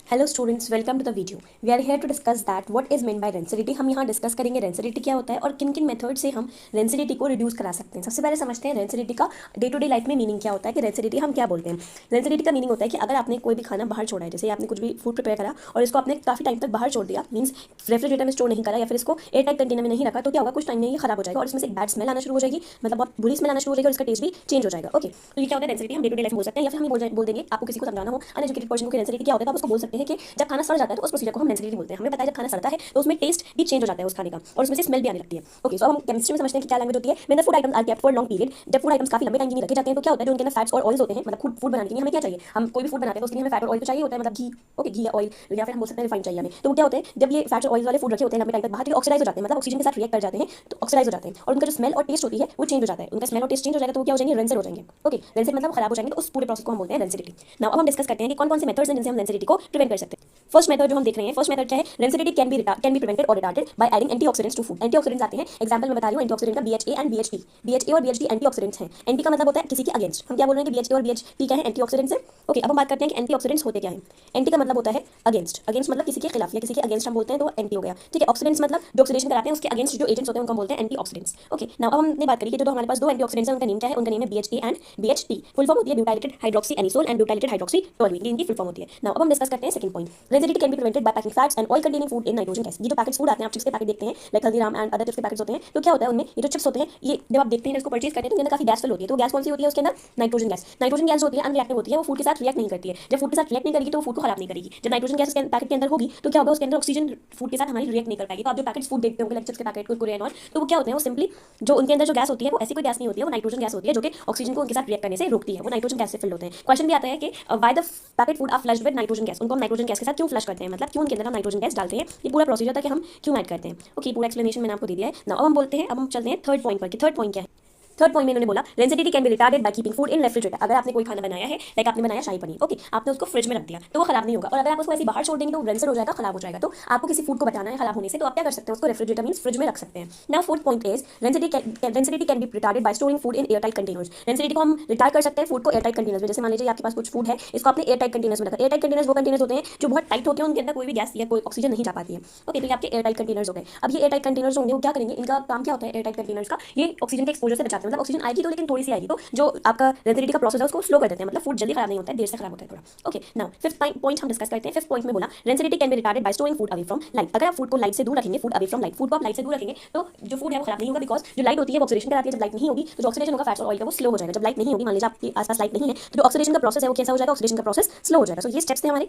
Hello students, welcome to the video. We are here to discuss that what is meant by density. हम यहाँ discuss करेंगे density क्या होता है और किन किन मेथड से हम डेंसिटी को रिड्यूस करा सकते हैं। सबसे पहले समझते हैं डेंसिटी का डे टू डे लाइफ में मीनिंग क्या होता है कि डेंसिटी हम क्या बोलते हैं। डेंसिटी का मीनिंग होता है कि अगर आपने कोई भी खाना बाहर छोड़ा है, जैसे आपने कुछ भी फूड प्रिपेयर करा और इसको आपने काफी टाइम तक बाहर छोड़ दिया, मीन्स रेफ्रिजरेटर में स्टोर नहीं करा या फिर इसको एयर टाइट कंटेनर में नहीं रखा, तो क्या होगा, कुछ टाइम में ये खराब हो जाएगा और इसमें से एक बैड स्मेल आना शुरू हो जाएगी, मतलब बहुत बुरी स्मेल आना शुरू हो जाएगी और इसका टेस्ट भी चेंज हो जाएगा। ओके, तो ये क्या होता है डेंसिटी हम डे टू डे लाइफ में बोल सकते हैं या फिर हम बोल देंगे, आपको किसी को समझाना हो अनएजुकेटेड पर्सन को डेंसिटी क्या होता है, तो आप उसको बोल सकते हैं कि जब खाना सड़ जाता है तो उस प्रोसीजर को हम डेंसिटी बोलते हैं। हमें पता है जब खाना सड़ता है तो उसमें टेस्ट भी चेंज हो जाता है उस खाने का और उसमें से स्मेल भी आने लगती है। ओके, सो हम केमिस्ट्री में समझते हैं कि क्या लैंग्वेज होती है। When the food items are kept for long period, जब फूड आइटम्स काफी लंबे टाइम के लिए रखे जाते हैं तो क्या होता है, जो उनके अंदर फैट्स और ऑयल्स होते हैं, मतलब फूड बनाने के लिए हमें क्या चाहिए, हम कोई भी फूड बनाते हैं तो उसके लिए हमें फैट और ऑयल तो चाहिए होता है, मतलब घी। ओके, घी या ऑयल या फिर हम बोल सकते हैं रिफाइंड चाहिए हमें। तो क्या होता है, जब ये फैट्स और ऑयल वाले फूड रखे होते हैं लंबे टाइम तक बाहर, तो ऑक्सीडाइज हो जाते हैं, मतलब ऑक्सीजन के साथ रिएक्ट कर जाते हैं, तो ऑक्सीडाइज हो जाते हैं और उनका जो स्मेल और टेस्ट होती है वो चेंज हो जाता है। उनका स्मेल और टेस्ट चेंज हो जाएगा तो वो क्या हो जाएंगे, रेंसिड हो जाएंगे। ओके, रेंसिड मतलब खराब हो जाएंगे, तो उस पूरे प्रोसेस को हम बोलते हैं रेंसिडिटी। नाउ अब हम डिस्कस करते हैं कि कौन कौन से मेथड्स हैं जिनसे हम रेंसिडिटी को प्रिवेंट कर सकते हैं। फर्स्ट मेथड जो हम देख रहे हैं, फर्स्ट मेथड क्या है, रेंसिडिटी कैन बी प्रिवेंटेड और retarded by adding antioxidants to food. Antioxidants आते हैं, एग्जांपल मैं बता रही हूं, एंटीऑक्सीडेंट का BHA एंड BHP। BHA और BHP एंटीऑक्सीडेंट्स हैं। एंटी का मतलब होता है किसी के अगेंस्ट। हम क्या बोल रहे हैं कि BHA और BHP क्या है, एंटीऑक्सीडेंट्स है। ओके, अब हम बात करते हैं कि एंटीऑक्सीडेंट्स होते क्या हैं। एंटी का मतलब होता है अगेंस्ट। अगेंस्ट मतलब किसी के खिलाफ या किसी के अगेंस्ट हम बोलते हैं तो एंटी हो गया। ठीक है, ऑक्सीडेंट्स मतलब जो ऑक्सीडेशन कराते हैं उसके अगेंस्ट जो एजेंट्स होते हैं उनको हम बोलते हैं एंटीऑक्सीडेंट्स। ओके, नाउ अब हमने बात करी कि जो हमारे पास दो एंटीऑक्सीडेंट्स हैं उनका नेम क्या है, उनका नेम है BHA and BHP। Full form होती है butylated hydroxy anisole and butylated hydroxy toluene, इनकी फुल फॉर्म होती है। नाउ अब हम डिस्कस करते हैं second point, rancidity can be prevented by packing fats and oil containing food in nitrogen gas. ये जो पैकेट्स फूड आते हैं, आप चिप्स के पैकेट देखते हैं, like Haldiram and other chips के पैकेट्स होते हैं, तो क्या होता है उनमें ये जो चिप्स होते हैं, ये जब आप देखते हैं इसको परचेज करते हैं तो उनके अंदर काफी गैस फिल होती है। तो गैस कौन सी होती है, उसके अंदर नाइट्रोजन गैस। नाइट्रोजन गैस होती है अनरिएक्टिव होती है, वो फूड के साथ रिएक्ट नहीं करती है। जब फूड के साथ रिएक्ट नहीं करेगी तो फूड को खराब नहीं करेगी। जब नाइट्रोजन गैस पैकेट के अंदर होगी तो क्या होगा, उसके अंदर ऑक्सीजन फूड के साथ हमारी रिएक्ट नहीं कर पाएगी। तो आप जो पैकेट्स फूड देखते होंगे, लाइक चिप्स के पैकेट, कुरकुरे और तो वो क्या होते हैं, वो सिंपली जो उनके अंदर जो गैस होती है वो ऐसी कोई गैस नहीं होती है, वो नाइट्रोजन गैस होती है जो कि ऑक्सीजन को उनके साथ रिएक्ट करने से रोकती है। वो नाइट्रोजन गैस से फिल होते हैं। क्वेश्चन भी आता है कि why the packet food are flushed with nitrogen gas. उनको हम नाइट्रोजन गैस के साथ क्यों फ्लश करते हैं, मतलब क्यों उनके अंदर हम नाइट्रोजन गैस डालते हैं। ये पूरा प्रोसीजर था कि हम क्यों ऐड करते हैं। ओके, पूरा एक्सप्लेनेशन मैंने आपको दे दिया है। नाउ अब हम बोलते हैं, अब हम चलते हैं थर्ड पॉइंट पर कि थर्ड पॉइंट क्या है। थर्ड पॉइंट में इन्होंने बोला rancidity can B retarded by keeping food in refrigerator. अगर आपने कोई खाना बनाया है, लाइक आपने बनाया शाही पनीर, ओके, आपने उसको फ्रिज में रख दिया तो वो खराब नहीं होगा। और अगर आप उसको ऐसे बाहर छोड़ देंगे तो रेंसिड हो जाएगा, खराब हो जाएगा। तो आपको किसी फूड को बचाना है खराब होने से, तो आप क्या कर सकते हैं, उसको रेफ्रिजरेटर मींस फ्रिज में रख सकते हैं। Now fourth point is rancidity can B retarded bye storing food in airtight containers. Rancidity को हम रिटार्ड कर सकते हैं फूड को एयरटाइट कंटेनर्स में। जैसे मान लीजिए आपके पास कुछ फूड है, इसको आपने एयरटाइट कंटेनर्स में रखा। एयरटाइट कंटेनर्स वो कंटेनर्स होते हैं जो बहुत टाइट होते हैं, उनके अंदर कोई भी गैस या कोई ऑक्सीजन नहीं जा पाती है। ओके, तो ये आपके एयरटाइट कंटेनर्स हो गए। अब ये एयरटाइट कंटेनर्स होंगे, वो क्या करेंगे, इनका काम क्या होता है एयरटाइट कंटेनर्स का, ये ऑक्सीजन के एक्सपोजर से बचाते हैं। मतलब ऑक्सीजन आएगी तो लेकिन थोड़ी सी आएगी, तो जो आपका रेंसिडिटी का प्रोसेस है उसको स्लो कर देते हैं, मतलब फूड जल्दी खराब नहीं होता है, देर से खराब होता है थोड़ा। ओके, नाउ फिफ्थ पॉइंट हम डिस्कस करते हैं। फिफ्थ पॉइंट में बोला rancidity can B retarded bye storing food away from light. अगर आप फूड को लाइट से दूर रखेंगे, food away from light, food को आप लाइट से दूर रखेंगे तो जो फूड है वो खराब नहीं होगा, बिकॉज जो लाइट होती है वो ऑक्सीडेशन कराती है। जब लाइट नहीं होगी तो जो ऑक्सीडेशन होगा फैट्स और ऑयल का वो स्लो हो जाएगा। जब लाइट नहीं होगी, मान लीजिए आपके आसपास लाइट नहीं है, तो जो ऑक्सीडेशन का प्रोसेस है वो कैसा हो जाएगा, ऑक्सीडेशन का प्रोसेस स्लो हो जाएगा। सो ये स्टेप्स थे हमारे।